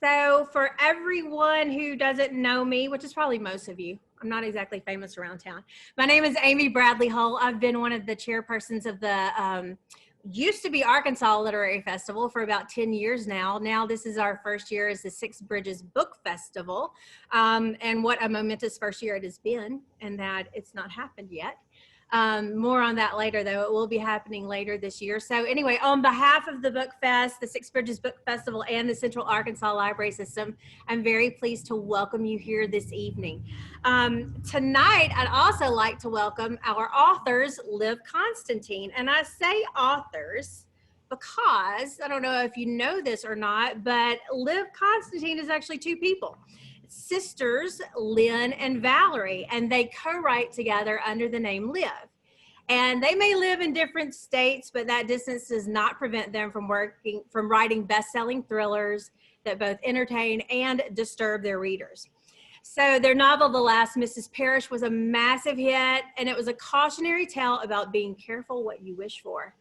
So for everyone who doesn't know me, which is probably most of you, I'm not exactly famous around town. My name is Amy Bradley Hull. I've been one of the chairpersons of the used to be Arkansas Literary Festival for about 10 years now. Now this is our first year as the Six Bridges Book Festival. And what a momentous first year it has been, and that it's not happened yet. More on that later, though. It will be happening later this year. So anyway, on behalf of the Book Fest, the Six Bridges Book Festival, and the Central Arkansas Library System, I'm very pleased to welcome you here this evening. Tonight, I'd also like to welcome our authors, Liv Constantine. And I say authors because, I don't know if you know this or not, but Liv Constantine is actually two people. Sisters Lynn and Valerie, and they co-write together under the name Liv. And they may live in different states, but that distance does not prevent them from writing best-selling thrillers that both entertain and disturb their readers. So their novel, The Last Mrs. Parrish, was a massive hit, and it was a cautionary tale about being careful what you wish for.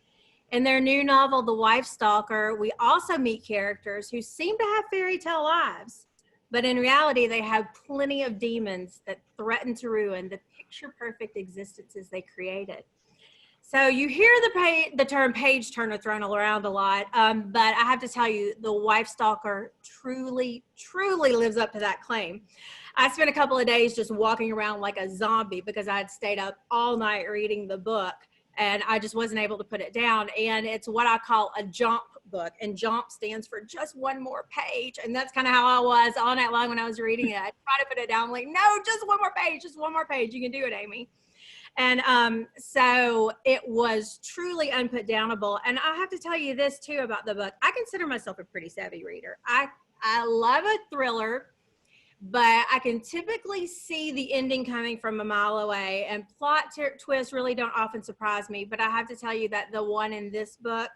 In their new novel, The Wife Stalker, we also meet characters who seem to have fairy tale lives, but in reality, they have plenty of demons that threaten to ruin the picture-perfect existences they created. So you hear the term page turner thrown around a lot, but I have to tell you, The Wife Stalker truly, truly lives up to that claim. I spent a couple of days just walking around like a zombie because I had stayed up all night reading the book, and I just wasn't able to put it down. And it's what I call a jump book, and jump stands for just one more page, and that's kind of how I was all night long when I was reading it. I try to put it down, I'm like, no, just one more page, you can do it, Amy. And so it was truly unputdownable. And I have to tell you this too about the book. I consider myself a pretty savvy reader. I love a thriller, but I can typically see the ending coming from a mile away, and plot twists really don't often surprise me. But I have to tell you that the one in this book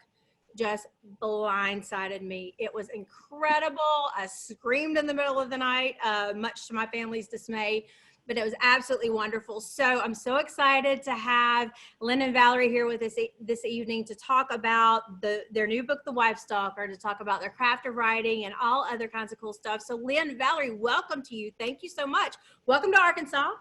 just blindsided me. It was incredible. I screamed in the middle of the night, much to my family's dismay, but it was absolutely wonderful. So I'm so excited to have Lynn and Valerie here with us this evening to talk about their new book, The Wife Stalker, to talk about their craft of writing and all other kinds of cool stuff. So Lynn, Valerie, welcome to you. Thank you so much. Welcome to Arkansas.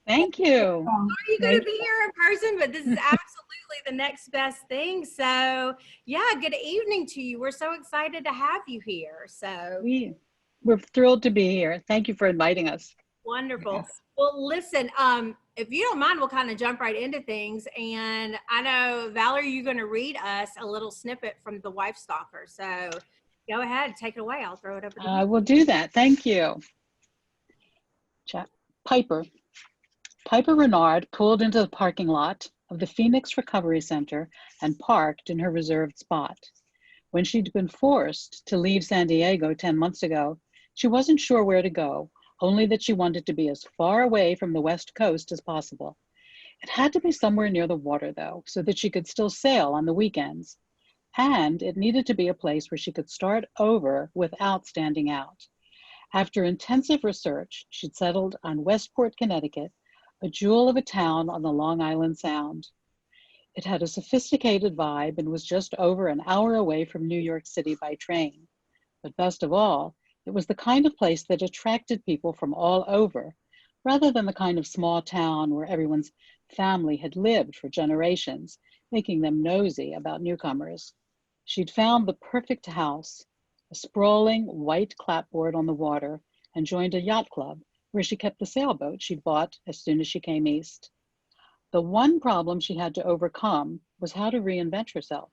Thank you. Are you going to be here in person? But this is absolutely the next best thing. So yeah, good evening to you. We're so excited to have you here. So we're thrilled to be here. Thank you for inviting us. Wonderful. Yes. Well, listen, if you don't mind, we'll kind of jump right into things. And I know, Valerie, you're going to read us a little snippet from The Wife Stalker. So go ahead, take it away. I'll throw it over to you. I will do that. Thank you. Piper Renard pulled into the parking lot of the Phoenix Recovery Center and parked in her reserved spot. When she'd been forced to leave San Diego 10 months ago, she wasn't sure where to go, only that she wanted to be as far away from the West Coast as possible. It had to be somewhere near the water, though, so that she could still sail on the weekends. And it needed to be a place where she could start over without standing out. After intensive research, she'd settled on Westport, Connecticut, a jewel of a town on the Long Island Sound. It had a sophisticated vibe and was just over an hour away from New York City by train. But best of all, it was the kind of place that attracted people from all over, rather than the kind of small town where everyone's family had lived for generations, making them nosy about newcomers. She'd found the perfect house, a sprawling white clapboard on the water, and joined a yacht club where she kept the sailboat she'd bought as soon as she came east. The one problem she had to overcome was how to reinvent herself.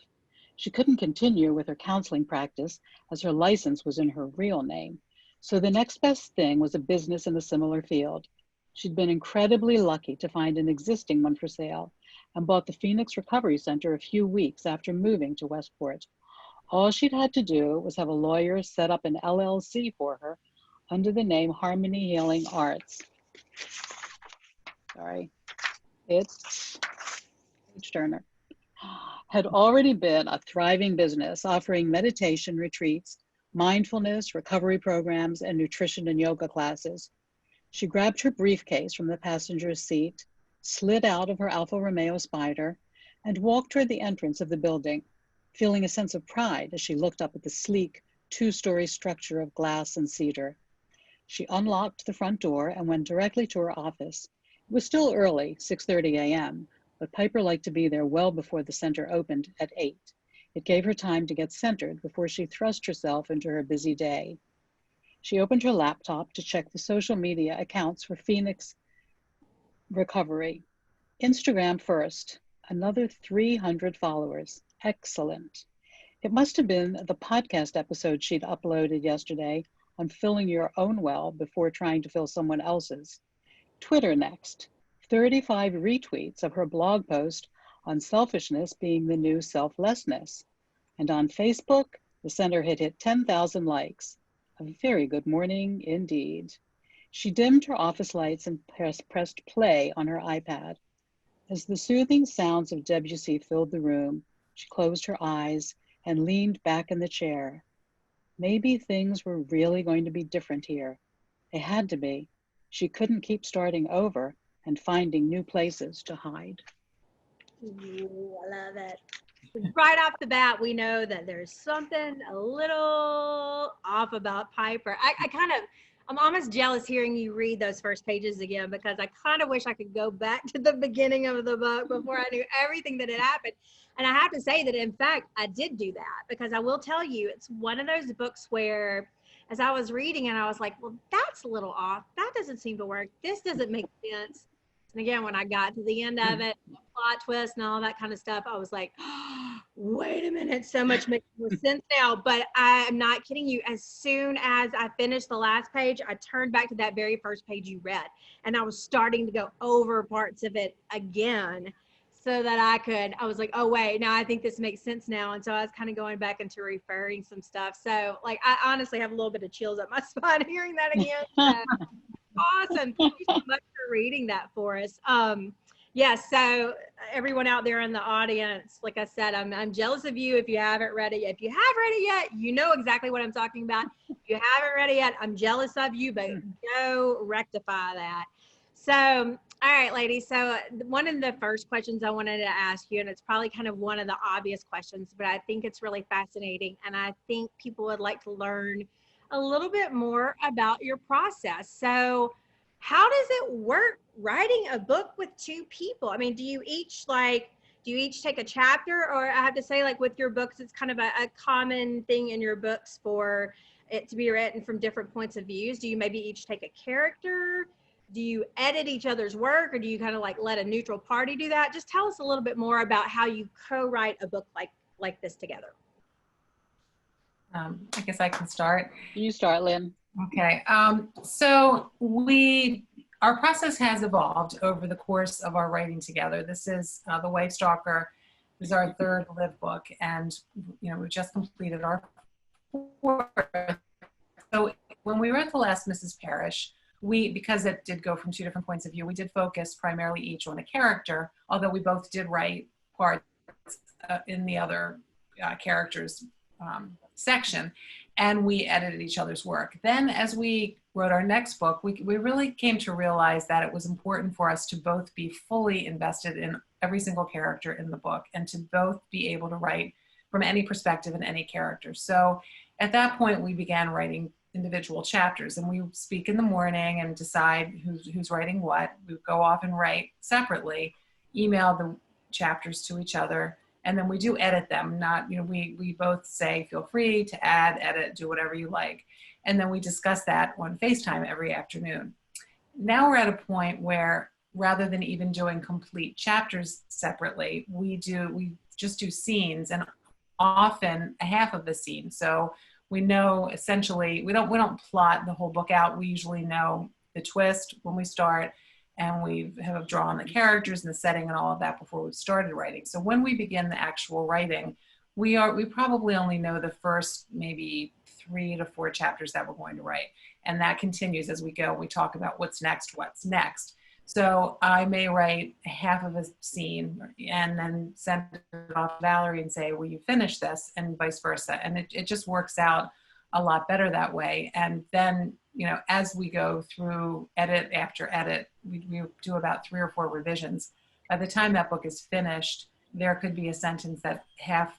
She couldn't continue with her counseling practice as her license was in her real name. So the next best thing was a business in a similar field. She'd been incredibly lucky to find an existing one for sale and bought the Phoenix Recovery Center a few weeks after moving to Westport. All she'd had to do was have a lawyer set up an LLC for her under the name Harmony Healing Arts. It's page turner. Had already been a thriving business offering meditation retreats, mindfulness, recovery programs, and nutrition and yoga classes. She grabbed her briefcase from the passenger seat, slid out of her Alfa Romeo Spider, and walked toward the entrance of the building, feeling a sense of pride as she looked up at the sleek, two-story structure of glass and cedar. She unlocked the front door and went directly to her office. It was still early, 6:30 a.m., but Piper liked to be there well before the center opened at 8. It gave her time to get centered before she thrust herself into her busy day. She opened her laptop to check the social media accounts for Phoenix recovery. Instagram first, another 300 followers. Excellent. It must have been the podcast episode she'd uploaded yesterday on filling your own well before trying to fill someone else's. Twitter next, 35 retweets of her blog post on selfishness being the new selflessness. And on Facebook, the center had hit 10,000 likes. A very good morning indeed. She dimmed her office lights and pressed play on her iPad. As the soothing sounds of Debussy filled the room, she closed her eyes and leaned back in the chair. Maybe things were really going to be different here. They had to be. She couldn't keep starting over and finding new places to hide. Ooh, I love it. Right off the bat, we know that there's something a little off about Piper. I'm almost jealous hearing you read those first pages again, because I kind of wish I could go back to the beginning of the book before I knew everything that had happened. And I have to say that, in fact, I did do that, because I will tell you, it's one of those books where, as I was reading it, I was like, well, that's a little off. That doesn't seem to work. This doesn't make sense. And again, when I got to the end of it, the plot twist and all that kind of stuff, I was like, oh, wait a minute, so much makes more sense now. But I'm not kidding you. As soon as I finished the last page, I turned back to that very first page you read. And I was starting to go over parts of it again so that I was like, oh, wait, now I think this makes sense now. And so I was kind of going back into referring some stuff. So, like, I honestly have a little bit of chills up my spine hearing that again. So, awesome. Thank you so much for reading that for us. Yes, so everyone out there in the audience, like I said, I'm jealous of you if you haven't read it yet. If you have read it yet, you know exactly what I'm talking about. If you haven't read it yet, I'm jealous of you, but go rectify that. So, all right, ladies. So one of the first questions I wanted to ask you, and it's probably kind of one of the obvious questions, but I think it's really fascinating, and I think people would like to learn a little bit more about your process. So how does it work writing a book with two people? I mean, do you each take a chapter? Or I have to say, like with your books, it's kind of a common thing in your books for it to be written from different points of views. Do you maybe each take a character? Do you edit each other's work, or do you kind of like let a neutral party do that? Just tell us a little bit more about how you co-write a book like this together. I guess I can start. You start, Lynn. Okay. So our process has evolved over the course of our writing together. This is the Wife Stalker. This is our third Liv book, and we've just completed our fourth. So when we wrote the last Mrs. Parrish, because it did go from two different points of view, we did focus primarily each on a character, although we both did write parts in the other characters section, and we edited each other's work. Then as we wrote our next book, we really came to realize that it was important for us to both be fully invested in every single character in the book, and to both be able to write from any perspective in any character. So at that point, we began writing individual chapters, and we speak in the morning and decide who's writing what. We go off and write separately, email the chapters to each other, and then we do edit them. We both say, feel free to add, edit, do whatever you like. And then we discuss that on FaceTime every afternoon. Now we're at a point where, rather than even doing complete chapters separately, we just do scenes, and often a half of the scene. So we know essentially, we don't plot the whole book out. We usually know the twist when we start, and we have drawn the characters and the setting and all of that before we've started writing. So when we begin the actual writing, we probably only know the first maybe 3 to 4 chapters that we're going to write. And that continues as we go. We talk about what's next. So I may write half of a scene and then send it off to Valerie and say, will you finish this? And vice versa. And it just works out a lot better that way. And then, as we go through edit after edit, we do about 3 or 4 revisions. By the time that book is finished, there could be a sentence that half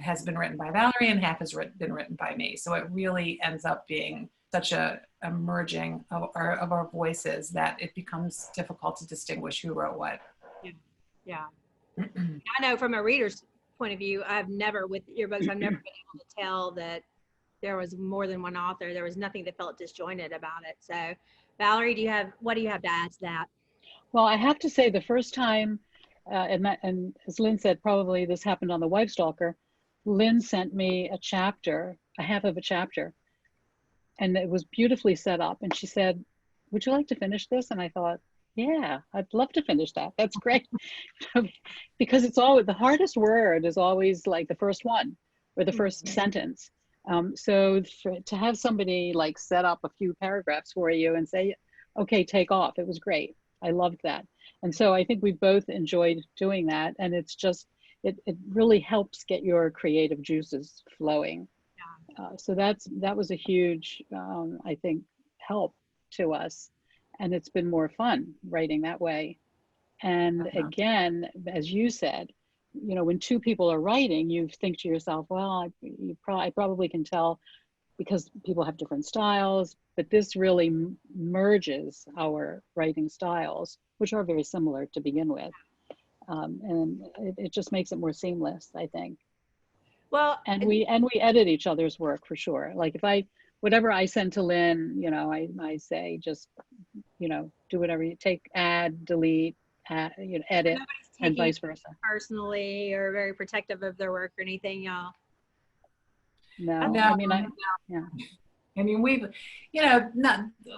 has been written by Valerie and half has been written by me. So it really ends up being such a merging of our voices that it becomes difficult to distinguish who wrote what. Yeah. I know from a reader's point of view, with your books, I've never been able to tell that there was more than one author. There was nothing that felt disjointed about it. So, Valerie, what do you have to add to that? Well, I have to say the first time, and as Lynn said, probably this happened on the Wife Stalker, Lynn sent me a half of a chapter, and it was beautifully set up. And she said, "Would you like to finish this?" And I thought, yeah, I'd love to finish that. That's great. Because it's always, the hardest word is always like the first one or the first sentence. So to have somebody like set up a few paragraphs for you and say, okay, take off, it was great. I loved that. And so I think we both enjoyed doing that. And it's just, it really helps get your creative juices flowing. So that was a huge, I think, help to us. And it's been more fun writing that way. And again, as you said, you know, when two people are writing, you think to yourself, well, I probably can tell because people have different styles, but this really merges our writing styles, which are very similar to begin with. And it just makes it more seamless, I think. Well, and we edit each other's work for sure. Like whatever I send to Lynn, you know, I say, just, you know, do whatever you take, add, delete, you know, edit, and vice versa. Personally, or very protective of their work or anything, y'all? No, I mean, yeah. I mean, we've, you know,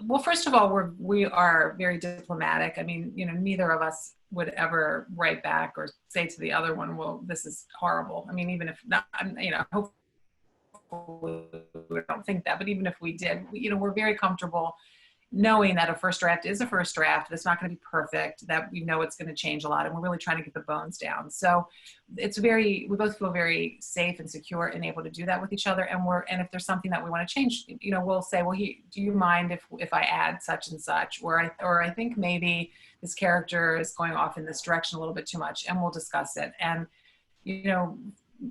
well, first of all, we are very diplomatic. I mean, you know, neither of us would ever write back or say to the other one, well, this is horrible. I mean, even if not, you know, hopefully we don't think that, but even if we did, you know, we're very comfortable knowing that a first draft is a first draft. It's not going to be perfect, that we know it's going to change a lot, and we're really trying to get the bones down. So it's we both feel very safe and secure and able to do that with each other. And if there's something that we want to change, you know, we'll say, well, do you mind if I add such and such, or I think maybe this character is going off in this direction a little bit too much, and we'll discuss it. And, you know,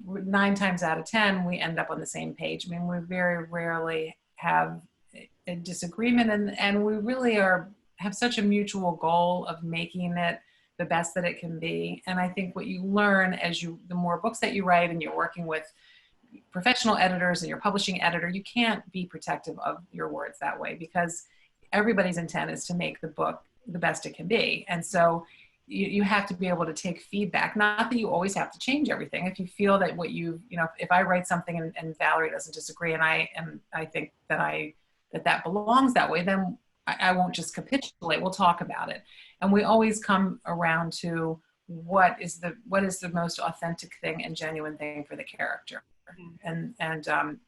9 times out of 10, we end up on the same page. I mean, we very rarely have a disagreement, and we really have such a mutual goal of making it the best that it can be. And I think what you learn the more books that you write and you're working with professional editors and your publishing editor, you can't be protective of your words that way, because everybody's intent is to make the book the best it can be. And so you have to be able to take feedback. Not that you always have to change everything. If you feel that you know, if I write something and Valerie doesn't disagree, and I think that belongs that way, then I won't just capitulate. We'll talk about it. And we always come around to what is the most authentic thing and genuine thing for the character. And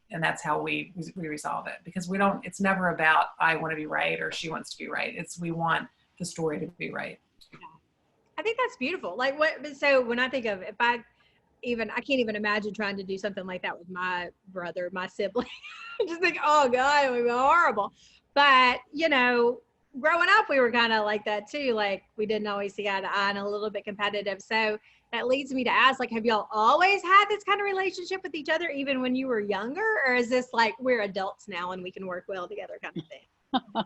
that's how we resolve it, because it's never about I want to be right or she wants to be right. We want the story to be right. I think that's beautiful. Like so when I think of, I can't even imagine trying to do something like that with my brother, my sibling. I just think, oh God, it would be horrible. But, you know, growing up, we were kind of like that too. Like we didn't always see eye to eye and a little bit competitive. So that leads me to ask, like, have y'all always had this kind of relationship with each other, even when you were younger? Or is this like, we're adults now and we can work well together kind of thing?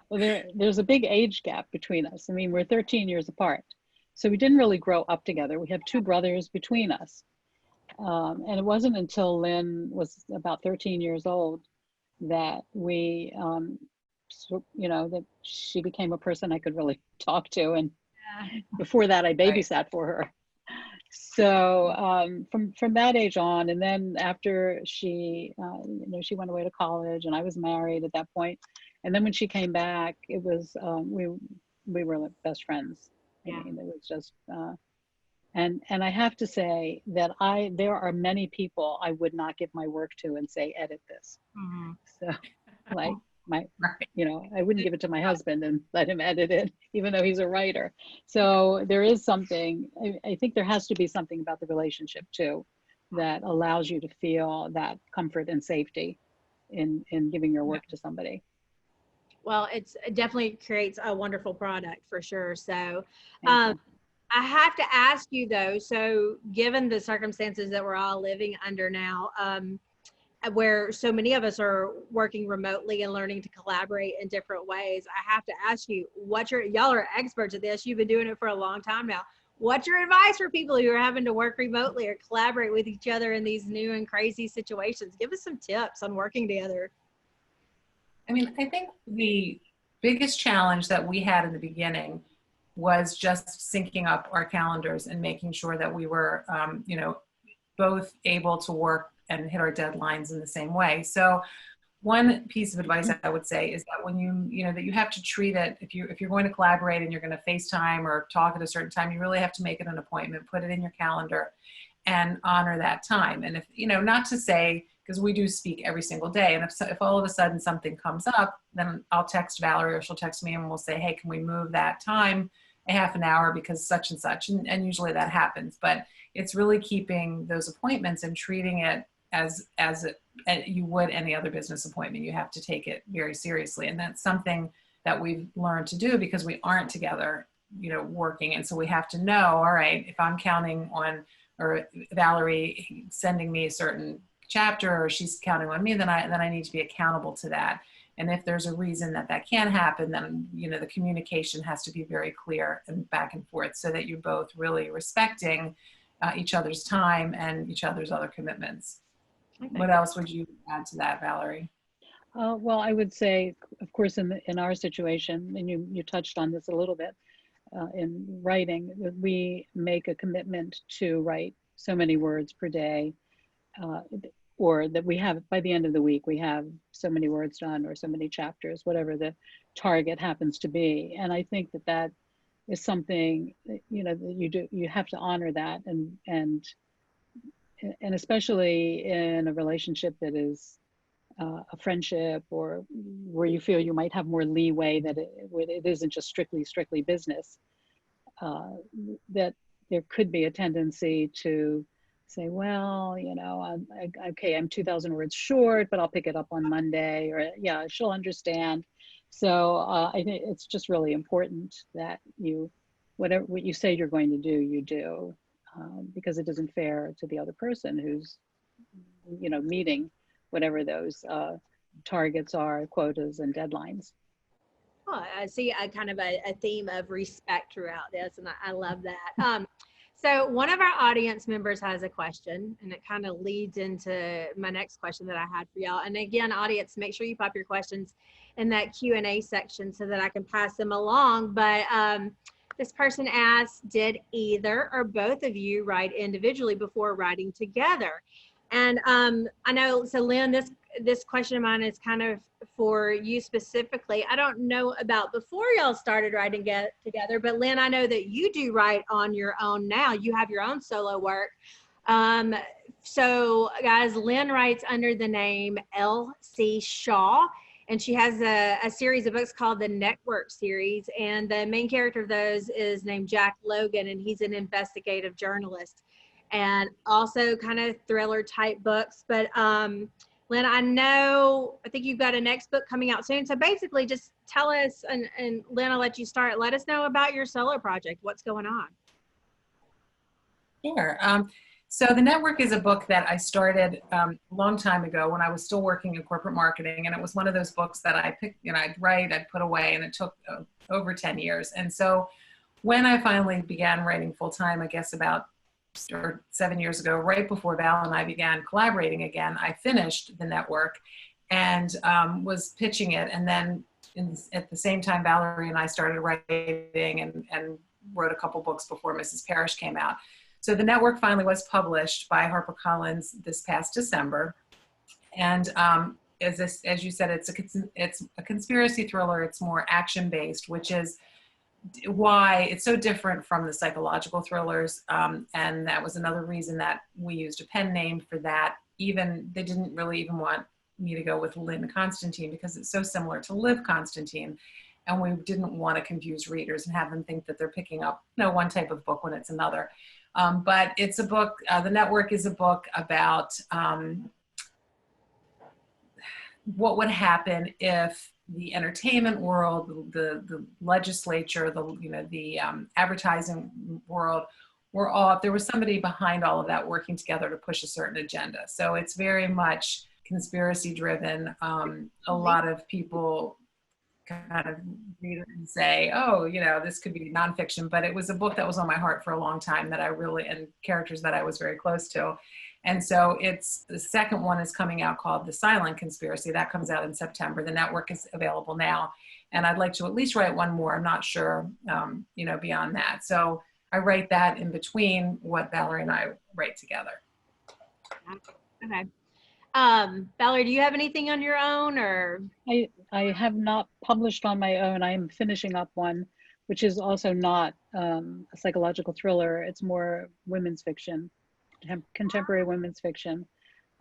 Well, there's a big age gap between us. I mean, we're 13 years apart. So we didn't really grow up together. We have 2 brothers between us. And it wasn't until Lynn was about 13 years old that we, you know, that she became a person I could really talk to. And before that, I babysat for her. So from that age on, and then after she, you know, she went away to college and I was married at that point. And then when she came back, it was, we were like best friends. I mean, it was just, and I have to say that there are many people I would not give my work to and say, edit this. Mm-hmm. So like you know, I wouldn't give it to my husband and let him edit it, even though he's a writer. So there is something, I think there has to be something about the relationship too, that allows you to feel that comfort and safety in giving your work to somebody. Well, it definitely creates a wonderful product for sure. So, I have to ask you though, so given the circumstances that we're all living under now, where so many of us are working remotely and learning to collaborate in different ways, I have to ask you, y'all are experts at this. You've been doing it for a long time now. What's your advice for people who are having to work remotely or collaborate with each other in these new and crazy situations? Give us some tips on working together. I mean, I think the biggest challenge that we had in the beginning was just syncing up our calendars and making sure that we were, both able to work and hit our deadlines in the same way. So one piece of advice I would say is that when that you have to treat it, if you're going to collaborate and you're going to FaceTime or talk at a certain time, you really have to make it an appointment, put it in your calendar and honor that time. And if, not to say, because we do speak every single day, and if all of a sudden something comes up, then I'll text Valerie or she'll text me and we'll say, hey, can we move that time a half an hour because such and such, and usually that happens. But it's really keeping those appointments and treating it as you would any other business appointment. You have to take it very seriously, and that's something that we've learned to do because we aren't together, working. And so we have to know, all right, if I'm counting on or Valerie sending me a certain chapter or she's counting on me, then I need to be accountable to that. And if there's a reason that can't happen, then the communication has to be very clear and back and forth, so that you're both really respecting each other's time and each other's other commitments. Okay. What else would you add to that, Valerie? Well, I would say, of course, in our situation, and you touched on this a little bit, in writing, we make a commitment to write so many words per day, or that we have, by the end of the week, we have so many words done or so many chapters, whatever the target happens to be. And I think that is something, that you have to honor that, and especially in a relationship that is a friendship, or where you feel you might have more leeway, that it isn't just strictly business, that there could be a tendency to say, well, I'm 2,000 words short, but I'll pick it up on Monday, or yeah, she'll understand. So I think it's just really important that what you say you're going to do, you do, because it isn't fair to the other person who's, meeting whatever those targets are, quotas and deadlines. Oh, I see a kind of a theme of respect throughout this, and I love that. So one of our audience members has a question, and it kind of leads into my next question that I had for y'all. And again, audience, make sure you pop your questions in that Q&A section so that I can pass them along. But this person asked, did either or both of you write individually before writing together? And I know, so Lynn, this question of mine is kind of for you specifically. I don't know about before y'all started writing together, but Lynn, I know that you do write on your own now. You have your own solo work. So guys, Lynn writes under the name L.C. Shaw, and she has a series of books called the Network series. And the main character of those is named Jack Logan, and he's an investigative journalist, and also kind of thriller type books. But Lynn, I think you've got a next book coming out soon. So basically just tell us, and Lynn, I'll let you start. Let us know about your solo project. What's going on? Sure. So The Network is a book that I started a long time ago when I was still working in corporate marketing. And it was one of those books that I picked, I'd write, I'd put away, and it took over 10 years. And so when I finally began writing full time, I guess about 7 years ago, right before Val and I began collaborating again, I finished The Network and was pitching it. And then at the same time, Valerie and I started writing and wrote a couple books before Mrs. Parrish came out. So The Network finally was published by HarperCollins this past December. And as you said, it's a conspiracy thriller. It's more action-based, which is why it's so different from the psychological thrillers. And that was another reason that we used a pen name for that. They didn't really even want me to go with Lynn Constantine because it's so similar to Liv Constantine. And we didn't want to confuse readers and have them think that they're picking up one type of book when it's another. But it's a book, The Network is a book about what would happen if the entertainment world, the legislature, the advertising world, were all, there was somebody behind all of that working together to push a certain agenda. So it's very much conspiracy driven. A lot of people kind of read it and say, oh, this could be nonfiction, but it was a book that was on my heart for a long time that I really, and characters that I was very close to. And so the second one is coming out called The Silent Conspiracy. That comes out in September. The network is available now. And I'd like to at least write one more. I'm not sure, beyond that. So I write that in between what Valerie and I write together. Okay. Valerie, do you have anything on your own, or? I have not published on my own. I am finishing up one, which is also not a psychological thriller. It's more women's fiction, contemporary women's fiction.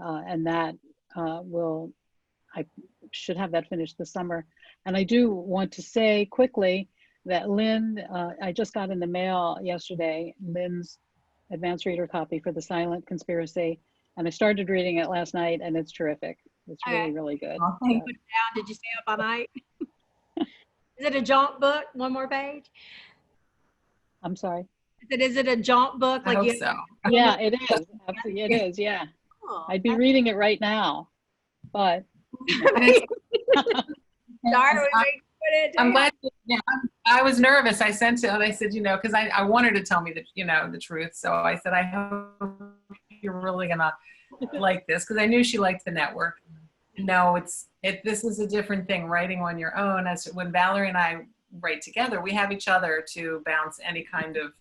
And that I should have that finished this summer. And I do want to say quickly that Lynn, I just got in the mail yesterday, Lynn's advanced reader copy for The Silent Conspiracy. And I started reading it last night, and it's terrific. It's really, really good. Oh, Did you put it down? Did you stay up all night? Is it a jaunt book? One more page? I'm sorry. Is it a jaunt book? I hope so. Yeah, it is. Absolutely, it is. Yeah. Oh, I'd be reading it right now, but. I'm glad. I was nervous. I sent it, and I said, because I wanted to tell me the truth. So I said, I hope you're really gonna like this, because I knew she liked the network. No, this is a different thing, writing on your own. As when Valerie and I write together, we have each other to bounce any kind of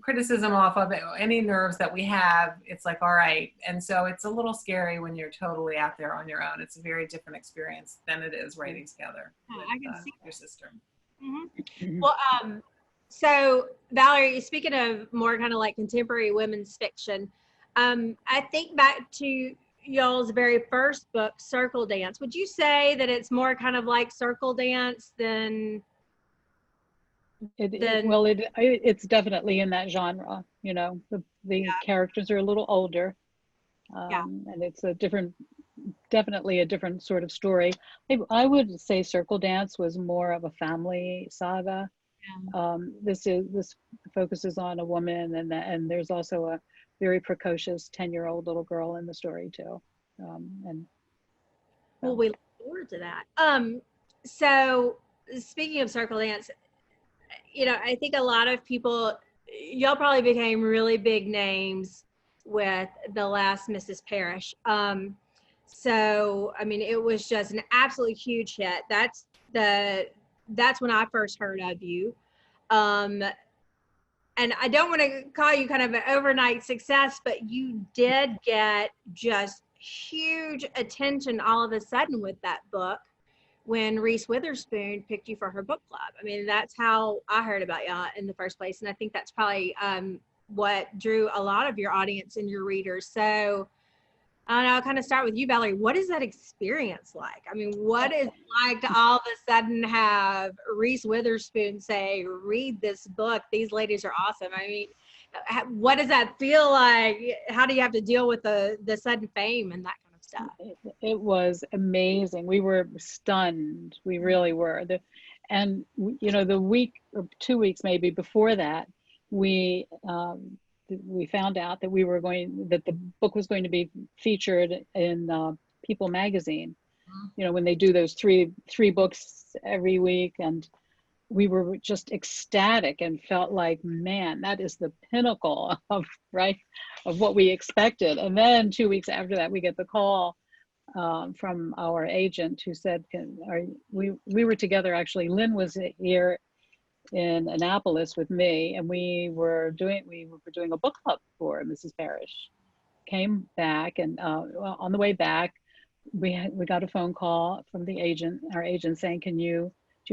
criticism off of it, any nerves that we have. It's like, all right. And so it's a little scary when you're totally out there on your own. It's a very different experience than it is writing together with I can see your sister. Mm-hmm. Well, so Valerie, speaking of more kind of like contemporary women's fiction, I think back to y'all's very first book, Circle Dance. Would you say that it's more kind of like Circle Dance than? It's definitely in that genre. The characters are a little older, and it's definitely a different sort of story. I would say Circle Dance was more of a family saga. Yeah. This focuses on a woman, and there's also a very precocious 10-year-old little girl in the story too. Well, we look forward to that. So speaking of Circle Dance, I think a lot of people, y'all probably became really big names with the last Mrs. Parrish. So, I mean, it was just an absolutely huge hit. That's when I first heard of you. And I don't want to call you kind of an overnight success, but you did get just huge attention all of a sudden with that book when Reese Witherspoon picked you for her book club. I mean, that's how I heard about y'all in the first place. And I think that's probably what drew a lot of your audience and your readers. So I don't know, I'll kind of start with you, Valerie. What is that experience like? I mean, what is it like to all of a sudden have Reese Witherspoon say, read this book, these ladies are awesome? I mean, what does that feel like? How do you have to deal with the sudden fame and that kind of stuff? It was amazing. We were stunned. We really were. The week or 2 weeks maybe before that, we found out that the book was going to be featured in People magazine. When they do those three books every week, and we were just ecstatic and felt like, man, that is the pinnacle of what we expected. And then 2 weeks after that, we get the call from our agent who said, we were together actually. Lynn was here in Annapolis with me, and we were doing a book club for Mrs. Parrish. Came back, and on the way back, we got a phone call from our agent saying, do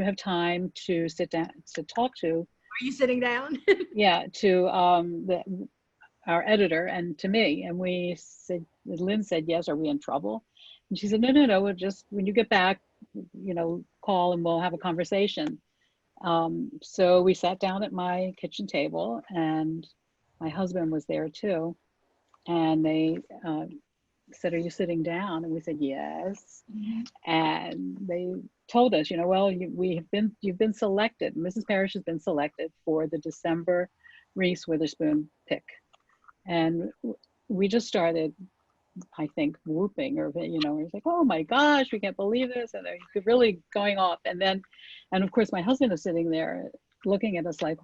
you have time to sit down to talk to? Are you sitting down? Yeah, to our editor and to me. And Lynn said, yes. Are we in trouble? And she said, no. We'll just, when you get back, call and we'll have a conversation. So we sat down at my kitchen table, and my husband was there too. And they said, "Are you sitting down?" And we said, "Yes." And they told us, well, you've been selected. Mrs. Parrish has been selected for the December Reese Witherspoon pick. And we just started, I think, whooping, or it was like, "Oh my gosh, we can't believe this," and they're really going off. And of course, my husband is sitting there looking at us like,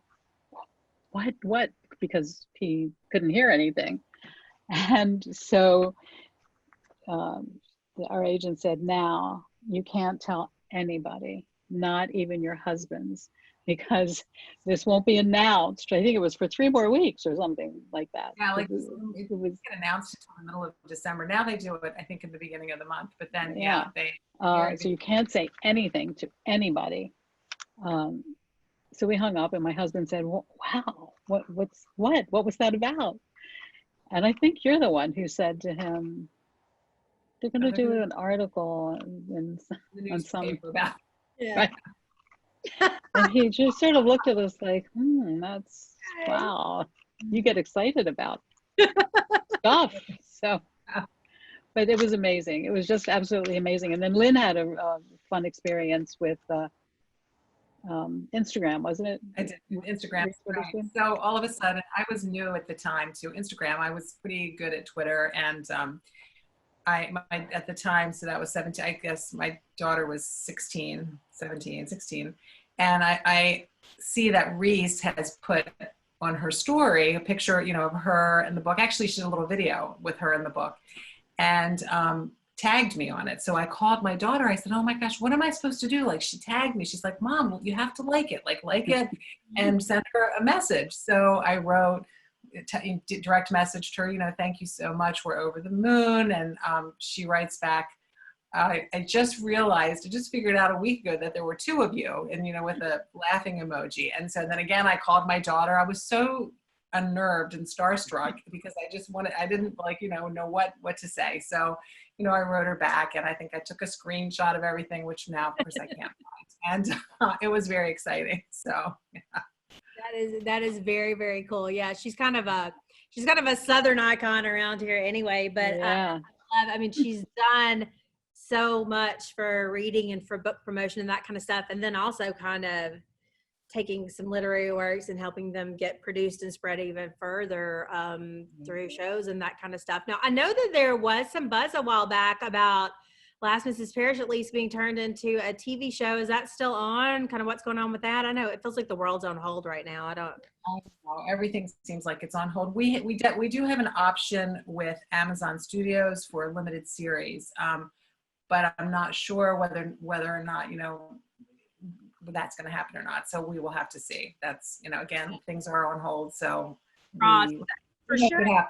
what? Because he couldn't hear anything. And so our agent said, "Now you can't tell anybody, not even your husbands, because this won't be announced." I think it was for 3 more weeks or something like that. Yeah, like it was get announced until the middle of December. Now they do it, I think, in the beginning of the month. But then, so you can't say anything to anybody. So we hung up, and my husband said, "Wow, what was that about?" And I think you're the one who said to him, "They're going to do an article on some about." Yeah. Right. And he just sort of looked at us like, that's, wow, you get excited about stuff. So, but it was amazing. It was just absolutely amazing. And then Lynn had a fun experience with Instagram, wasn't it? I did Instagram. Right. So all of a sudden, I was new at the time to Instagram. I was pretty good at Twitter, and at the time, so that was 17, I guess my daughter was 16, and I see that Reese has put on her story a picture, of her in the book. Actually, she did a little video with her in the book, and tagged me on it. So I called my daughter. I said, "Oh my gosh, what am I supposed to do?" Like, she tagged me. She's like, "Mom, you have to like it and send her a message." So I wrote, direct messaged her, "Thank you so much. We're over the moon." And she writes back, I just figured out a week ago that there were 2 of you, and, with a laughing emoji. And so then again, I called my daughter. I was so unnerved and starstruck because I didn't know what to say. So, I wrote her back, and I think I took a screenshot of everything, which now, of course, I can't find. And it was very exciting. So, yeah. That is very, very cool. Yeah, she's kind of a Southern icon around here anyway. But yeah. She's done so much for reading and for book promotion and that kind of stuff, and then also kind of taking some literary works and helping them get produced and spread even further through shows and that kind of stuff. Now, I know that there was some buzz a while back about Last Mrs. Parrish at least being turned into a TV show. Is that still on? Kind of what's going on with that? I know it feels like the world's on hold right now. I don't know. Everything seems like it's on hold. We do have an option with Amazon Studios for a limited series, but I'm not sure whether or not that's going to happen or not. So we will have to see. That's again, things are on hold. So for sure.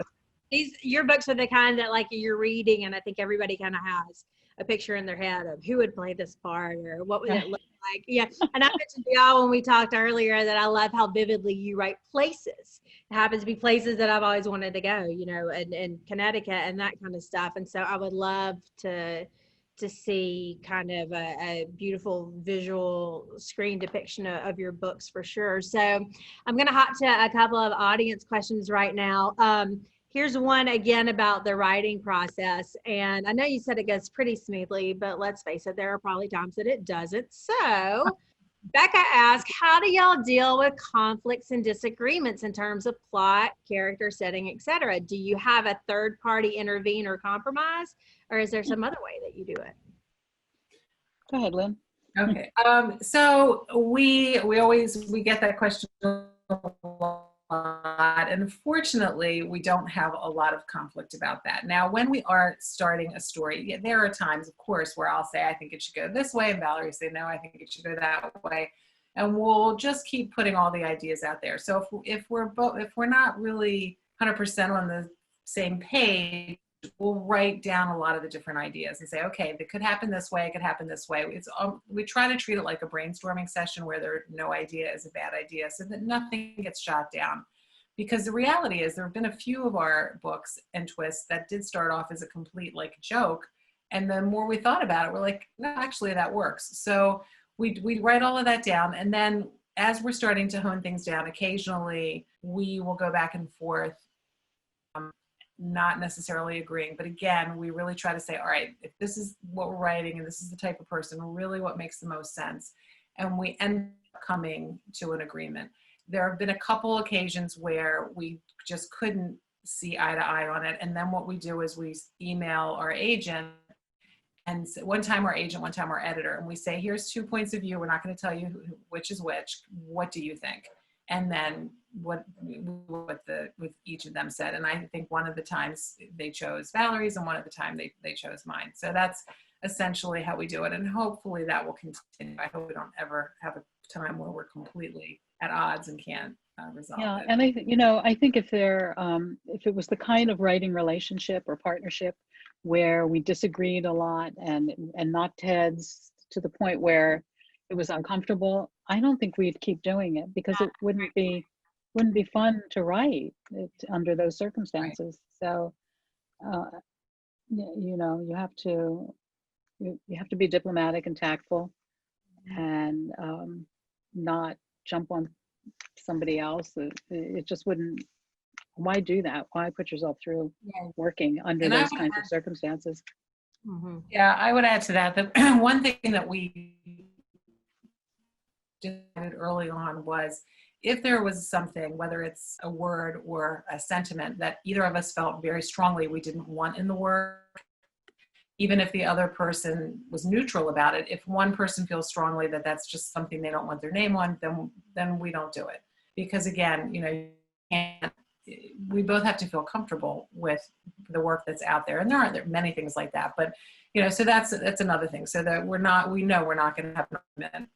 Your books are the kind that like you're reading, and I think everybody kind of has a picture in their head of who would play this part or what would it look like. Yeah. And I mentioned to y'all when we talked earlier that I love how vividly you write places. It happens to be places that I've always wanted to go, in Connecticut and that kind of stuff. And so I would love to see kind of a beautiful visual screen depiction of your books for sure. So I'm going to hop to a couple of audience questions right now. Here's one again about the writing process. And I know you said it goes pretty smoothly, but let's face it, there are probably times that it doesn't. So Becca asked, how do y'all deal with conflicts and disagreements in terms of plot, character, setting, etc.? Do you have a third party intervene or compromise, or is there some other way that you do it? Go ahead, Lynn. Okay. So we get that question a lot. And fortunately, we don't have a lot of conflict about that. Now, when we are starting a story, there are times, of course, where I'll say, I think it should go this way, and Valerie say, no, I think it should go that way. And we'll just keep putting all the ideas out there. So if we're not really 100% on the same page, we'll write down a lot of the different ideas and say, okay, it could happen this way, it could happen this way. We try to treat it like a brainstorming session where no idea is a bad idea, so that nothing gets shot down. Because the reality is there have been a few of our books and twists that did start off as a complete joke. And the more we thought about it, we're like, no, actually that works. So we write all of that down. And then as we're starting to hone things down, occasionally we will go back and forth not necessarily agreeing. But again, we really try to say, all right, if this is what we're writing and this is the type of person, really what makes the most sense. And we end up coming to an agreement. There have been a couple occasions where we just couldn't see eye to eye on it. And then what we do is we email our agent, and one time our agent, one time our editor, and we say, here's 2 points of view. We're not going to tell you which is which. What do you think? And then what each of them said. And I think one of the times they chose Valerie's and one of the time they chose mine. So that's essentially how we do it. And hopefully that will continue. I hope we don't ever have a time where we're completely at odds and can't resolve it. And I think if it was the kind of writing relationship or partnership where we disagreed a lot and knocked heads to the point where it was uncomfortable, I don't think we'd keep doing it, because it wouldn't be fun to write it under those circumstances. Right. So, you have to be diplomatic and tactful, and not jump on somebody else. It just wouldn't. Why do that? Why put yourself through working under those kinds of circumstances? Mm-hmm. Yeah, I would add to that one thing that we decided early on was, if there was something, whether it's a word or a sentiment that either of us felt very strongly we didn't want in the work, even if the other person was neutral about it, if one person feels strongly that that's just something they don't want their name on, then we don't do it. Because again, we both have to feel comfortable with the work that's out there. And there aren't many things like that, but so that's another thing. So that we're not going to have an argument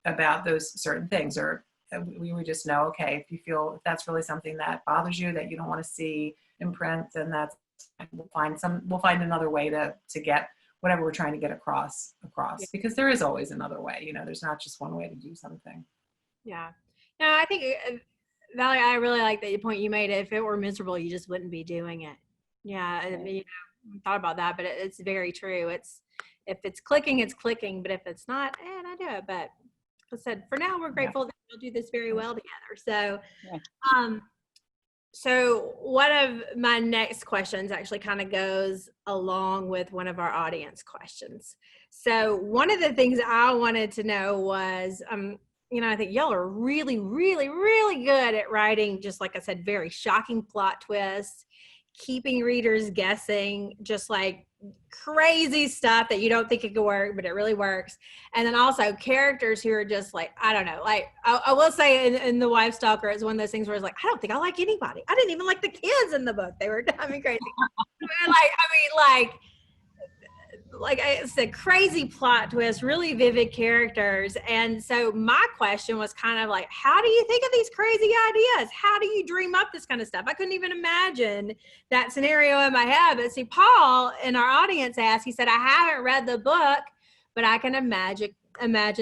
about those certain things, or we would just know, okay, if that's really something that bothers you, that you don't want to see in print, then we'll find another way to get whatever we're trying to get across, because there is always another way. There's not just one way to do something. Yeah. No, I think, Valerie, I really like the point you made. If it were miserable, you just wouldn't be doing it. Yeah. I thought about that, but it's very true. If it's clicking, it's clicking, but if it's not, I do it. But like I said, for now, we're grateful that we'll do this very well together. So, so one of my next questions actually kind of goes along with one of our audience questions. So one of the things I wanted to know was, I think y'all are really, really, really good at writing, just like I said, very shocking plot twists, keeping readers guessing, just like crazy stuff that you don't think it could work, but it really works. And then also characters who are just like, I don't know, like I will say in the Wife Stalker, it's one of those things where it's like, I don't think I like anybody. I didn't even like the kids in the book. They were driving me crazy. Like I said, crazy plot twists, really vivid characters. And so my question was kind of like, how do you think of these crazy ideas? How do you dream up this kind of stuff? I couldn't even imagine that scenario in my head. But see, Paul in our audience asked, he said, I haven't read the book, but I can imagine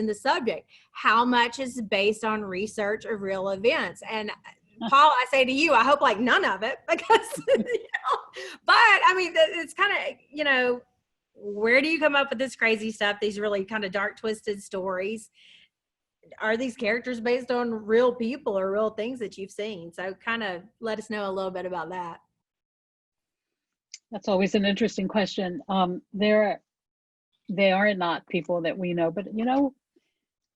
the subject. How much is based on research of real events? And Paul, I say to you, I hope like none of it, because, but I mean, it's kind of, where do you come up with this crazy stuff? These really kind of dark, twisted stories. Are these characters based on real people or real things that you've seen? So kind of let us know a little bit about that. That's always an interesting question. They are not people that we know, but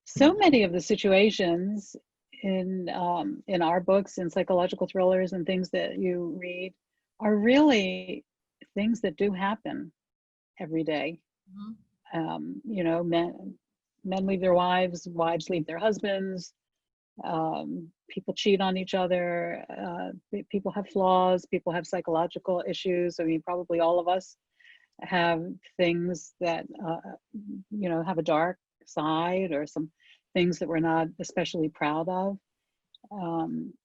so many of the situations in our books and psychological thrillers and things that you read are really things that do happen every day. Mm-hmm. Men leave their wives leave their husbands, people cheat on each other, people have flaws, people have psychological issues. I mean, probably all of us have things that have a dark side, or some things that we're not especially proud of.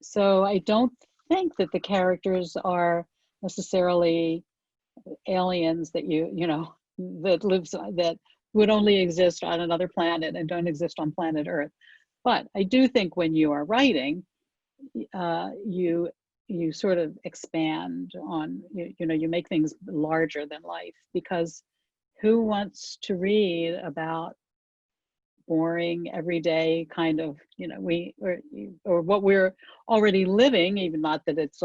So I don't think that the characters are necessarily aliens that that would only exist on another planet and don't exist on planet Earth. But I do think when you are writing, you sort of expand on, you make things larger than life, because who wants to read about boring everyday kind of, or what we're already living, even not that it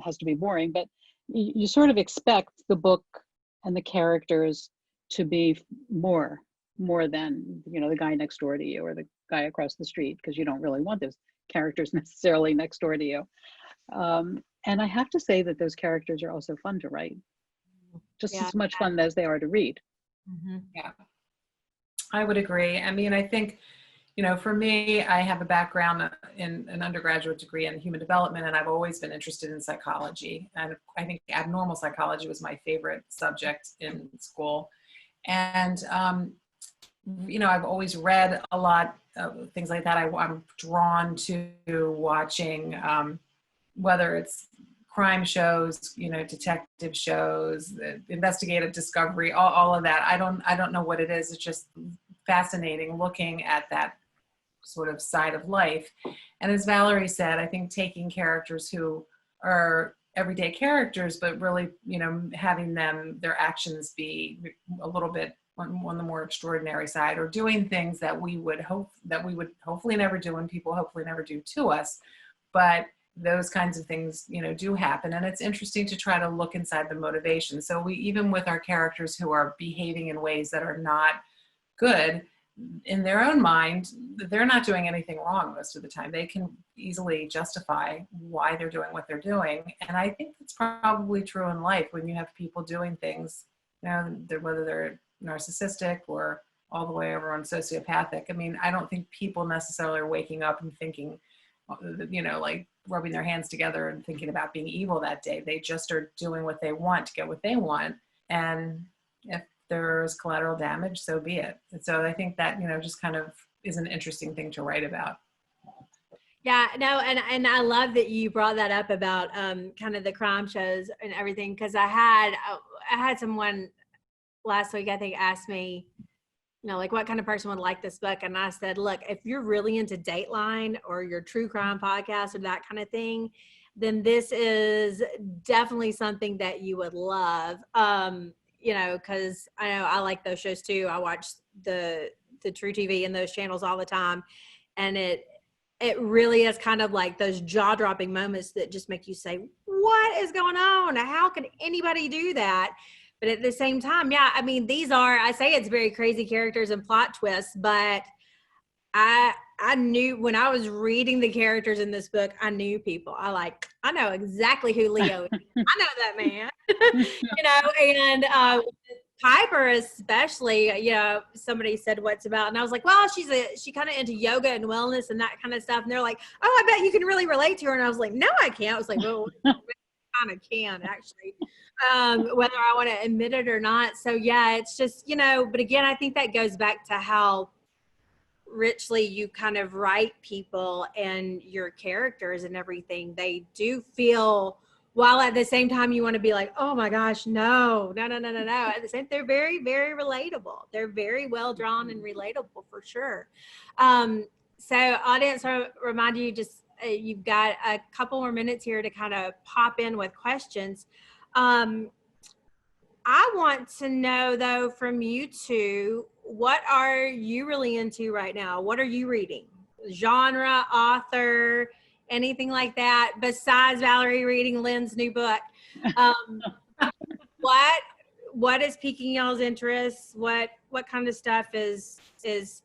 has to be boring, but you sort of expect the book and the characters to be more than, you know, the guy next door to you or the guy across the street, because you don't really want those characters necessarily next door to you. And I have to say that those characters are also fun to write, just Yeah. as much fun as they are to read. Mm-hmm. Yeah, I would agree. I mean, I think, you know, for me, I have a background in an undergraduate degree in human development, and I've always been interested in psychology. And I think abnormal psychology was my favorite subject in school. And, you know, I've always read a lot of things like that. I'm drawn to watching, whether it's crime shows, you know, detective shows, investigative discovery, all of that. I don't know what it is. It's just fascinating looking at that sort of side of life. And as Valerie said, I think taking characters who are everyday characters, but really, you know, having their actions be a little bit on the more extraordinary side, or doing things that we would hopefully never do, and people hopefully never do to us. But those kinds of things, you know, do happen. And it's interesting to try to look inside the motivation. So we, even with our characters who are behaving in ways that are not good, in their own mind, they're not doing anything wrong most of the time. They can easily justify why they're doing what they're doing. And I think that's probably true in life when you have people doing things, you know, whether they're narcissistic or all the way over on sociopathic. I mean, I don't think people necessarily are waking up and thinking, you know, like rubbing their hands together and thinking about being evil that day. They just are doing what they want to get what they want. And if there's collateral damage, so be it. And so I think that, you know, just kind of is an interesting thing to write about. Yeah, no, and I love that you brought that up about kind of the crime shows and everything, because I had someone last week, I think, asked me, you know, like, what kind of person would like this book? And I said, look, if you're really into Dateline or your true crime podcast or that kind of thing, then this is definitely something that you would love. You know, because I know I like those shows too. I watch the True TV and those channels all the time, and it really is kind of like those jaw-dropping moments that just make you say, what is going on? How can anybody do that? But at the same time, yeah, I mean, I say it's very crazy characters and plot twists, but I knew when I was reading the characters in this book, I knew people. I know exactly who Leo is. I know that man, you know, and Piper especially, you know, somebody said what's about, and I was like, well, she kind of into yoga and wellness and that kind of stuff. And they're like, oh, I bet you can really relate to her. And I was like, no, I can't. I was like, well, kind of can actually, whether I want to admit it or not. So yeah, it's just, you know, but again, I think that goes back to how richly you kind of write people and your characters and everything. They do feel, while at the same time you want to be like, oh my gosh, no. At the same, they're very, very relatable. They're very well drawn and relatable for sure. So audience, I remind you, just you've got a couple more minutes here to kind of pop in with questions. I want to know, though, from you two, what are you really into right now? What are you reading? Genre, author, anything like that, besides Valerie reading Lynn's new book? What is piquing y'all's interest? What kind of stuff is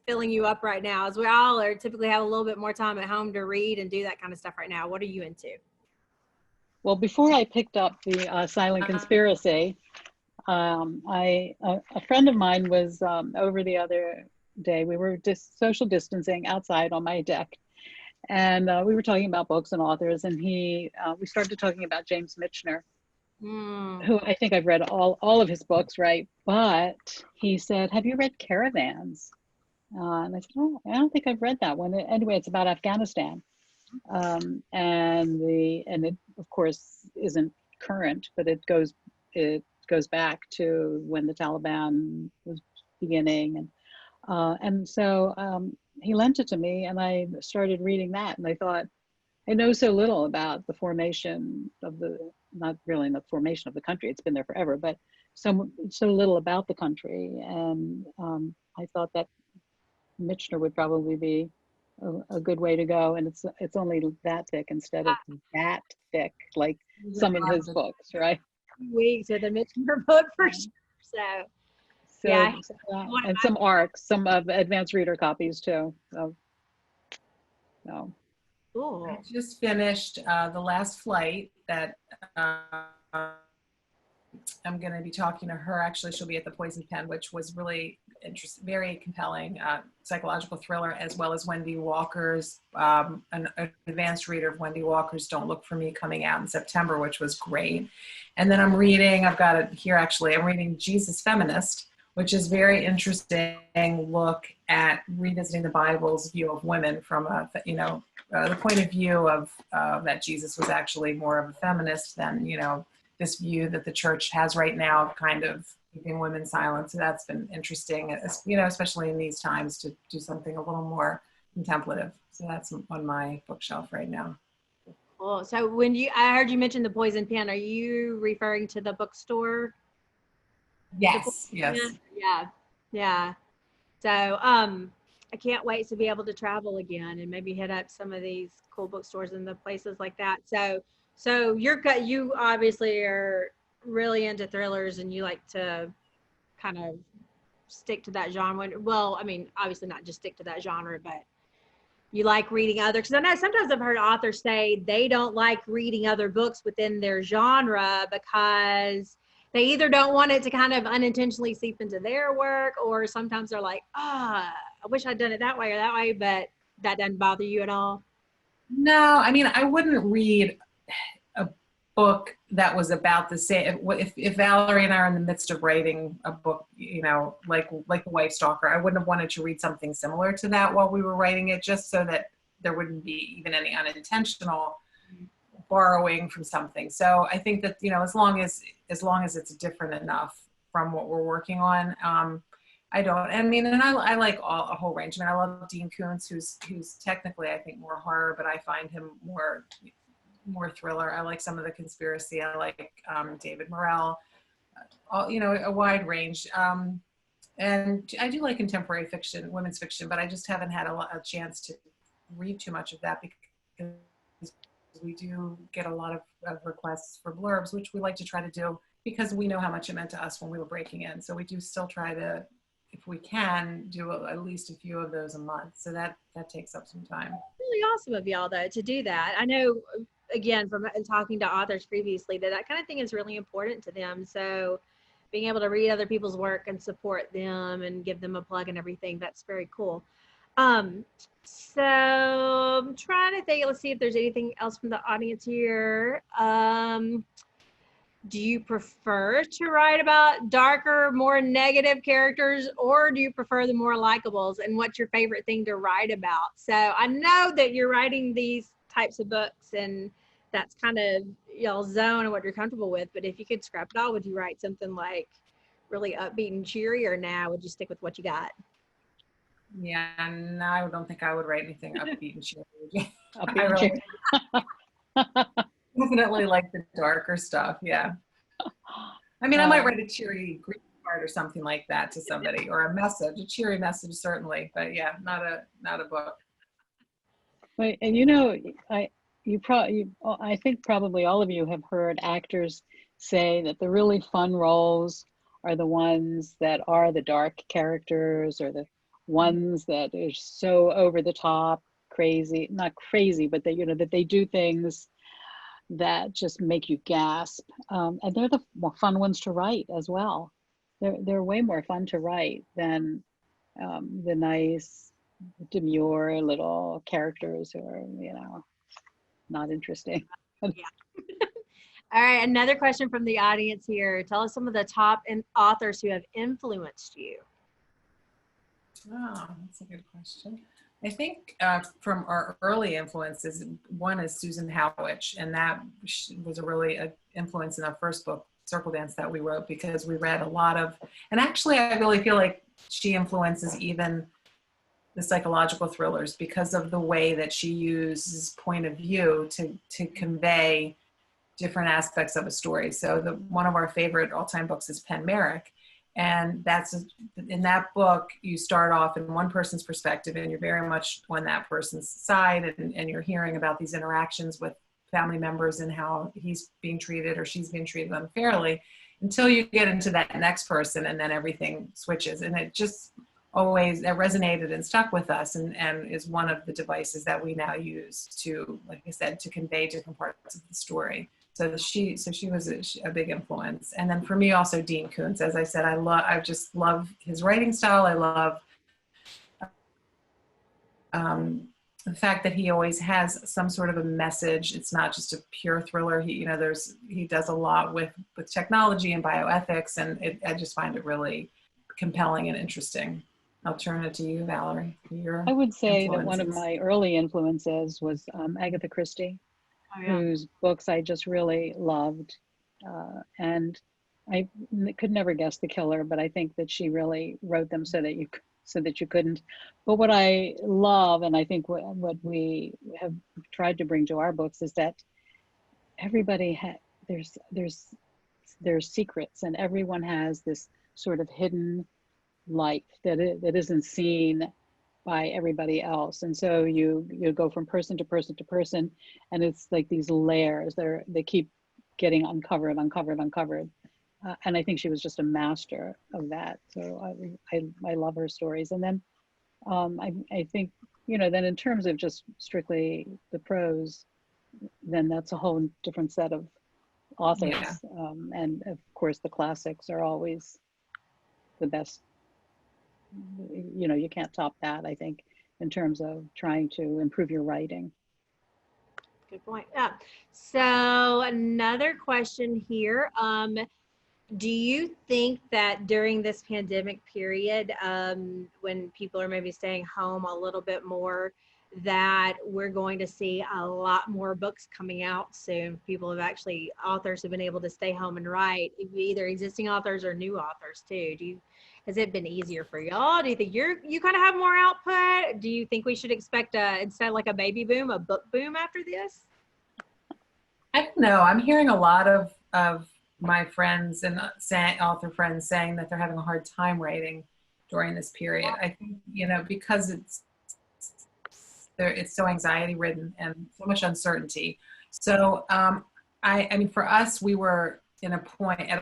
filling you up right now? As we all are typically have a little bit more time at home to read and do that kind of stuff right now. What are you into? Well, before I picked up the Silent Conspiracy, a friend of mine was over the other day. We were just social distancing outside on my deck, and we were talking about books and authors, and we started talking about James Michener, who I think I've read all of his books, right? But he said, have you read Caravans? And I said, oh, I don't think I've read that one. Anyway, it's about Afghanistan. And it of course isn't current, but it goes back to when the Taliban was beginning, and so he lent it to me, and I started reading that, and I thought, I know so little about the formation of not really the formation of the country, it's been there forever, but so little about the country, and I thought that Michener would probably be a good way to go, and it's only that thick instead of that thick like some of his books, right? few weeks with a Michener book for sure. So, Yeah. and some ARCs, some of advanced reader copies too. So, Cool. I just finished The Last Flight that I'm going to be talking to her. Actually, she'll be at the Poison Pen, which was really interesting, very compelling psychological thriller, as well as Wendy Walker's, an advanced reader of Wendy Walker's Don't Look for Me, coming out in September, which was great. And then I've got it here actually, I'm reading Jesus Feminist, which is very interesting look at revisiting the Bible's view of women from the point of view of that Jesus was actually more of a feminist than, this view that the church has right now of kind of keeping women silent. So that's been interesting, especially in these times, to do something a little more contemplative. So that's on my bookshelf right now. Cool. So I heard you mention the Poison Pen. Are you referring to the bookstore? Yes. Yeah. So I can't wait to be able to travel again and maybe hit up some of these cool bookstores and the places like that. So you obviously are really into thrillers, and you like to kind of stick to that genre. Well, I mean, obviously not just stick to that genre, but you like reading other, because I know sometimes I've heard authors say they don't like reading other books within their genre because they either don't want it to kind of unintentionally seep into their work, or sometimes they're like, I wish I'd done it that way or that way, but that doesn't bother you at all? No, I mean, I wouldn't read a book that was about the same. If Valerie and I are in the midst of writing a book, like The Wife Stalker, I wouldn't have wanted to read something similar to that while we were writing it, just so that there wouldn't be even any unintentional borrowing from something. So I think that, as long as it's different enough from what we're working on, I like a whole range. I love Dean Koontz, who's technically, I think, more horror, but I find him more thriller. I like some of the conspiracy. I like David Morrell, a wide range. And I do like contemporary fiction, women's fiction, but I just haven't had a chance to read too much of that, because we do get a lot of requests for blurbs, which we like to try to do because we know how much it meant to us when we were breaking in. So we do still try to, if we can, do at least a few of those a month. So that takes up some time. Really awesome of y'all, though, to do that. I know, again, from talking to authors previously, that kind of thing is really important to them. So being able to read other people's work and support them and give them a plug and everything, that's very cool. So I'm trying to think, let's see if there's anything else from the audience here. Do you prefer to write about darker, more negative characters, or do you prefer the more likables? And what's your favorite thing to write about? So I know that you're writing these types of books, and that's kind of y'all's zone and what you're comfortable with. But if you could scrap it all, would you write something like really upbeat and cheery, or now would you stick with what you got? Yeah, no, I don't think I would write anything upbeat and cheery. Definitely like the darker stuff. Yeah. I mean, I might write a cheery greeting card or something like that to somebody, or a cheery message, certainly. But yeah, not a book. But, and I think probably all of you have heard actors say that the really fun roles are the ones that are the dark characters, or the ones that are so over the top, crazy, not crazy, but that they do things that just make you gasp. And they're the more fun ones to write as well. They're way more fun to write than the nice, demure little characters who are, not interesting. Yeah. All right, another question from the audience here. Tell us some of the top authors who have influenced you. Oh, that's a good question. I think from our early influences, one is Susan Howich, and that was a really influence in our first book, Circle Dance, that we wrote, because we read a lot of, and actually I really feel like she influences even the psychological thrillers because of the way that she uses point of view to convey different aspects of a story. So one of our favorite all-time books is Penn Merrick. And in that book, you start off in one person's perspective, and you're very much on that person's side, and you're hearing about these interactions with family members and how he's being treated or she's being treated unfairly, until you get into that next person, and then everything switches. And it just always, it resonated and stuck with us, and is one of the devices that we now use to, like I said, to convey different parts of the story. So she was a big influence. And then for me also, Dean Koontz, as I said, I just love his writing style. I love the fact that he always has some sort of a message. It's not just a pure thriller. He does a lot with technology and bioethics, and I just find it really compelling and interesting. I'll turn it to you, Valerie. I would say that one of influences. my early influences was Agatha Christie, whose books I just really loved. And I could never guess the killer, but I think that she really wrote them so that you couldn't. But what I love, and I think what we have tried to bring to our books, is that everybody there's secrets, and everyone has this sort of hidden life that isn't seen by everybody else. And so you go from person to person to person, and it's like these layers they keep getting uncovered. And I think she was just a master of that. So I love her stories. And then I think, then in terms of just strictly the prose, then that's a whole different set of authors. Yeah. And of course the classics are always the best. You can't top that, I think, in terms of trying to improve your writing. Good point. So another question here. Do you think that during this pandemic period, when people are maybe staying home a little bit more, that we're going to see a lot more books coming out soon? Authors have been able to stay home and write, either existing authors or new authors too. Has it been easier for y'all? Do you think you kind of have more output? Do you think we should expect instead of like a baby boom, a book boom after this? I don't know. I'm hearing a lot of my friends and author friends saying that they're having a hard time writing during this period. I think, because it's so anxiety ridden and so much uncertainty. So I mean, for us, we were at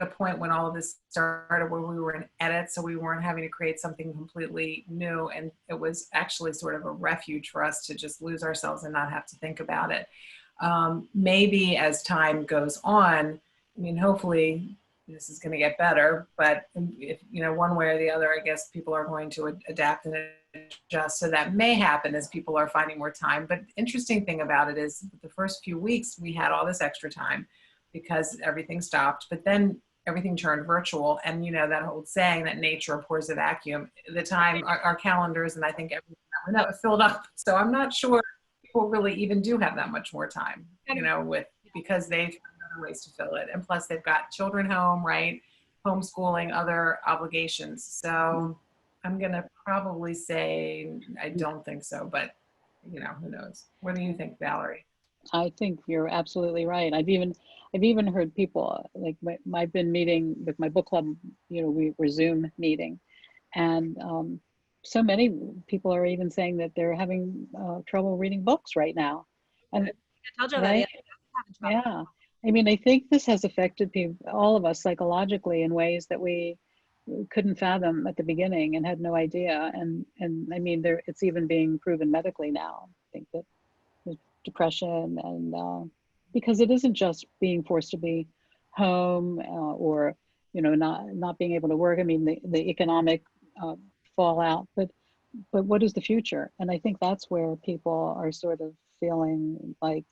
a point when all of this started where we were in edit, so we weren't having to create something completely new, and it was actually sort of a refuge for us to just lose ourselves and not have to think about it. Maybe as time goes on, I mean, hopefully this is going to get better, but if, one way or the other, I guess people are going to adapt and adjust. So that may happen as people are finding more time. But interesting thing about it is the first few weeks we had all this extra time because everything stopped, but then everything turned virtual. And that old saying that nature abhors a vacuum. The time, our calendars, and I think everything that went filled up. So I'm not sure people really even do have that much more time, because they've found other ways to fill it. And plus they've got children home, right? Homeschooling, other obligations. So I'm going to probably say, I don't think so, but who knows? What do you think, Valerie? I think you're absolutely right. I've even heard people, like I've been meeting with my book club, we're Zoom meeting, and so many people are even saying that they're having trouble reading books right now. And I told you right? that. Yeah. I mean, I think this has affected all of us psychologically in ways that we couldn't fathom at the beginning and had no idea. And I mean, it's even being proven medically now. I think that there's depression, and because it isn't just being forced to be home or not being able to work. I mean, the economic fallout, but what is the future? And I think that's where people are sort of feeling like,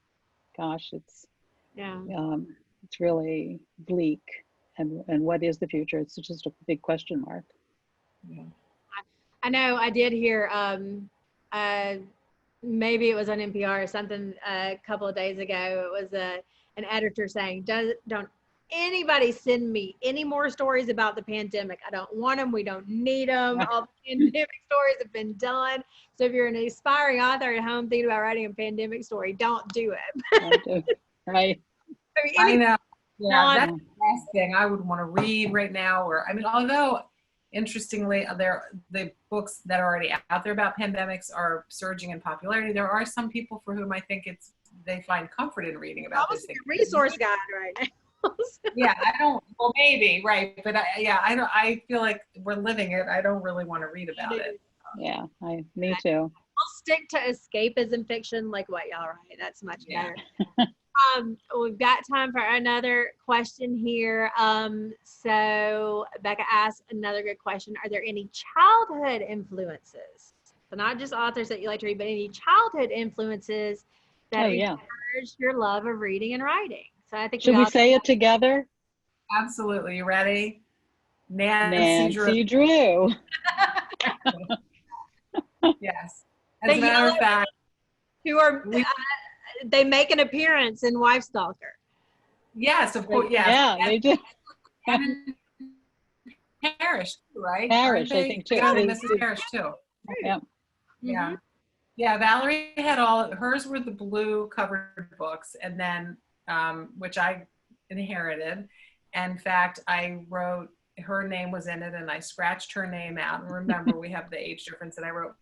gosh, it's really bleak. And what is the future? It's just a big question mark. Yeah. I know I did hear, maybe it was on NPR or something a couple of days ago. It was an editor saying, don't anybody send me any more stories about the pandemic. I don't want them. We don't need them. All the pandemic stories have been done. So if you're an aspiring author at home thinking about writing a pandemic story, don't do it. Right. I know. Yeah, that's the last thing I would want to read right now. Although interestingly, the books that are already out there about pandemics are surging in popularity. There are some people for whom I think they find comfort in reading about Almost these like things. a resource guide right now. Yeah, well, maybe, right. But I feel like we're living it. I don't really want to read about it. Yeah, me too. We'll stick to escapism fiction like what y'all write. That's much better. We've got time for another question here. So Becca asked another good question. Are there any childhood influences? So not just authors that you like to read, but any childhood influences that encouraged your love of reading and writing. So I think should we say it together? Absolutely. You ready? Nancy Drew. Yes. As a matter of fact, they make an appearance in Wife Stalker. Yes, of course. Yes. Yeah, they do. And Parrish, right? Parrish, I think too. Yeah, Mrs. Parrish too. Yeah. Yeah. Yeah, Valerie had hers were the blue covered books, and then, which I inherited. And in fact, I wrote, her name was in it, and I scratched her name out. And remember, we have the age difference, and I wrote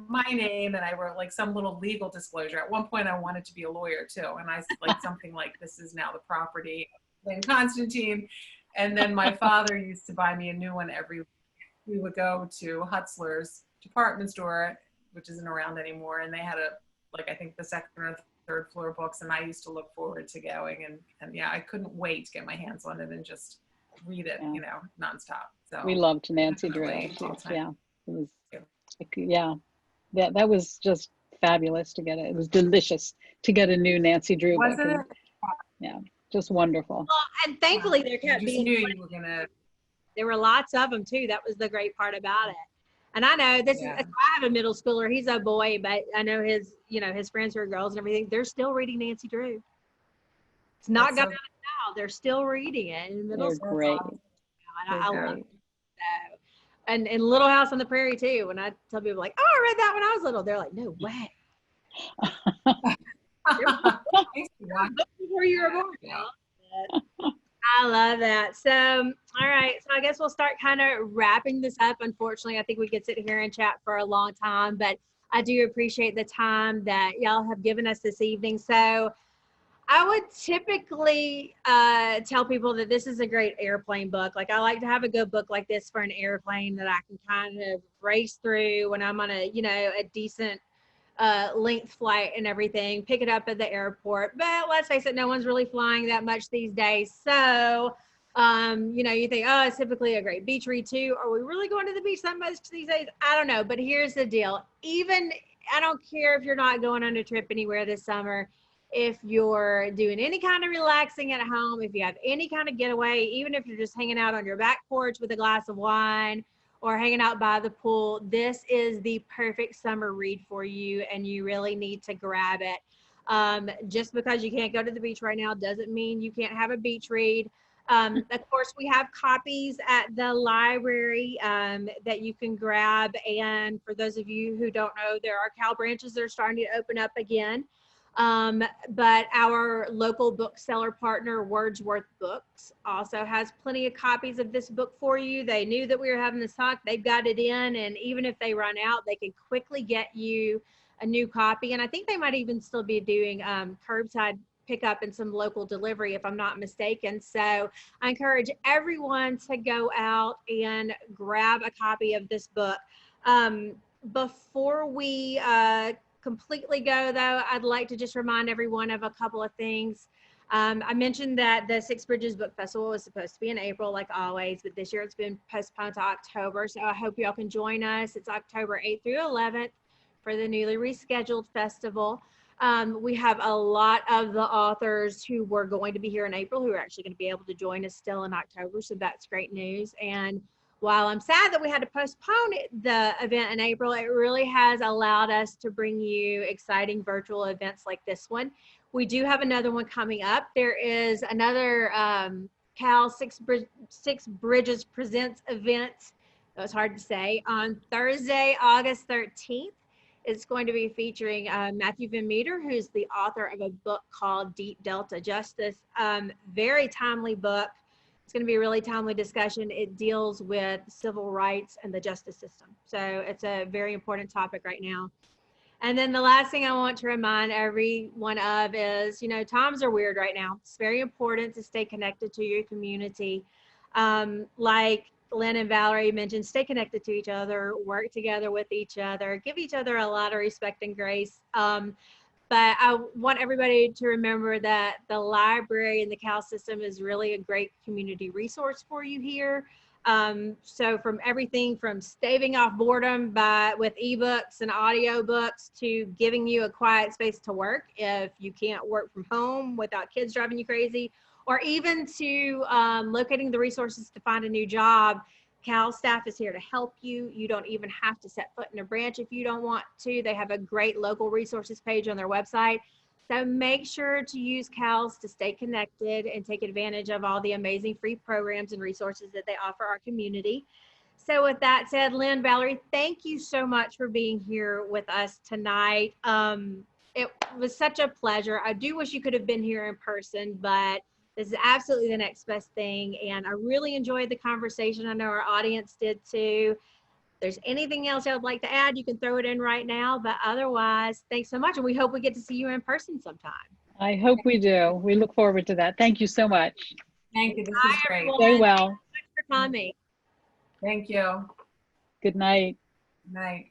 my name, and I wrote like some little legal disclosure. At one point, I wanted to be a lawyer too, and I like something like, "This is now the property of Lynn Constantine." And then my father used to buy me a new one every week. We would go to Hutzler's department store, which isn't around anymore, and they had I think the second or third floor books, and I used to look forward to going, and yeah, I couldn't wait to get my hands on it and just read it, nonstop. So we loved Nancy Drew. It was that was just fabulous to get it. It was delicious to get a new Nancy Drew book. Wasn't it? Yeah, just wonderful. Well, and thankfully there kept being. There were lots of them too. That was the great part about it. And I know this is, I have a middle schooler. He's a boy, but I know his friends who are girls and everything. They're still reading Nancy Drew. It's not gone out of style. They're still reading it in middle school. Great. I love it. So, and Little House on the Prairie too. When I tell people like, "Oh, I read that when I was little," they're like, "No way." Before you were born. I love that. So, all right. So I guess we'll start kind of wrapping this up. Unfortunately, I think we could sit here and chat for a long time, but I do appreciate the time that y'all have given us this evening. So I would typically tell people that this is a great airplane book. Like, I like to have a good book like this for an airplane that I can kind of race through when I'm on a decent length flight and everything, pick it up at the airport. But let's face it, no one's really flying that much these days. So, you think, oh, it's typically a great beach read too. Are we really going to the beach that much these days? I don't know. But here's the deal. I don't care if you're not going on a trip anywhere this summer. If you're doing any kind of relaxing at home, if you have any kind of getaway, even if you're just hanging out on your back porch with a glass of wine or hanging out by the pool, this is the perfect summer read for you, and you really need to grab it. Just because you can't go to the beach right now doesn't mean you can't have a beach read. Of course, we have copies at the library that you can grab. And for those of you who don't know, there are cow branches that are starting to open up again. But our local bookseller partner, Wordsworth Books, also has plenty of copies of this book for you. They knew that we were having this talk. They've got it in, and even if they run out, they can quickly get you a new copy. And I think they might even still be doing curbside pickup and some local delivery, if I'm not mistaken. So I encourage everyone to go out and grab a copy of this book. Before we completely go, though, I'd like to just remind everyone of a couple of things. I mentioned that the Six Bridges Book Festival was supposed to be in April, like always, but this year it's been postponed to October. So I hope y'all can join us. It's October 8th through 11th for the newly rescheduled festival. We have a lot of the authors who were going to be here in April who are actually going to be able to join us still in October. So that's great news. And while I'm sad that we had to postpone the event in April, it really has allowed us to bring you exciting virtual events like this one. We do have another one coming up. There is another Cal Six Bridges Presents event. That was hard to say. On Thursday, August 13th, it's going to be featuring Matthew Van Meter, who's the author of a book called Deep Delta Justice. Very timely book. It's going to be a really timely discussion. It deals with civil rights and the justice system. So it's a very important topic right now. And then the last thing I want to remind everyone of is, times are weird right now. It's very important to stay connected to your community. Like Lynn and Valerie mentioned, stay connected to each other, work together with each other, give each other a lot of respect and grace. But I want everybody to remember that the library and the CAL system is really a great community resource for you here. So from everything from staving off boredom with ebooks and audiobooks to giving you a quiet space to work if you can't work from home without kids driving you crazy, or even to locating the resources to find a new job. CAL staff is here to help you. You don't even have to set foot in a branch if you don't want to. They have a great local resources page on their website. So make sure to use CALS to stay connected and take advantage of all the amazing free programs and resources that they offer our community. So with that said, Lynn, Valerie, thank you so much for being here with us tonight. It was such a pleasure. I do wish you could have been here in person, but this is absolutely the next best thing. And I really enjoyed the conversation. I know our audience did too. If there's anything else I would like to add, you can throw it in right now. But otherwise, thanks so much. And we hope we get to see you in person sometime. I hope we do. We look forward to that. Thank you so much. Thank you. This Bye, is great. everyone. Stay well. Thanks so much for coming. Thank you. Good night. Good night.